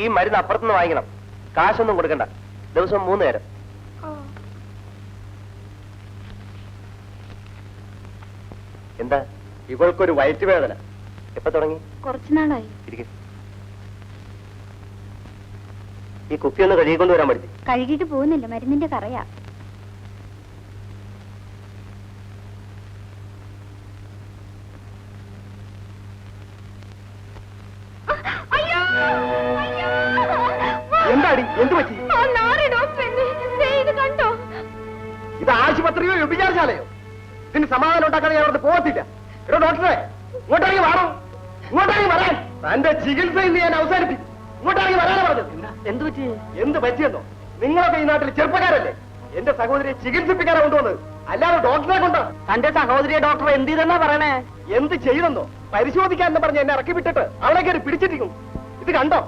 ഈ മരുന്ന് അപ്പുറത്തുനിന്ന് വാങ്ങിക്കണം. കാശൊന്നും കൊടുക്കണ്ട. ദിവസം 3 നേരം. എന്താ? ഇവൾക്കൊരു വയറ്റുവേദന. എപ്പോ തുടങ്ങി? കുറച്ചു നാളായി. ഈ കുപ്പി ഒന്ന് കഴുകിക്കൊണ്ട് വരാൻ പഠിച്ചു. കഴുകിട്ട് പോകുന്നില്ല, മരുന്നിന്റെ കറയാ. എന്താടി? എന്ത് പറ്റി? കണ്ടോ? ഇത് ആശുപത്രിയോ വിചാരിച്ചാലയോ? ഇതിന് സമാധാനം ഉണ്ടാക്കാൻ ഞാൻ അവിടെ പോകത്തില്ല. എടോ ഡോക്ടറെ, ഇങ്ങോട്ടിറങ്ങി വേണം. ഇങ്ങോട്ടിറങ്ങി വരാൻ. തന്റെ ചികിത്സ ഇന്ന് ഞാൻ അവസാനിപ്പിക്കും. ഇങ്ങോട്ടിറങ്ങി വരാനാ പറഞ്ഞത്. എന്ത് പറ്റി? എന്ത് പറ്റിയെന്നോ? നിങ്ങളൊക്കെ ഈ നാട്ടിൽ ചെറുപ്പക്കാരല്ലേ? എന്റെ സഹോദരിയെ ചികിത്സിപ്പിക്കാനാ കൊണ്ടുവന്നത്, അല്ലാതെ ഡോക്ടറെ കൊണ്ടോ? തന്റെ സഹോദരിയെ ഡോക്ടർ എന്ത് ചെയ്തെന്നാ പറയണേ? എന്ത് ചെയ്തെന്നോ? പരിശോധിക്കാന്ന് പറഞ്ഞ് എന്നെ ഇറക്കി വിട്ടിട്ട് അവളെ കയറി പിടിച്ചിരിക്കും. ഇത് കണ്ടോ?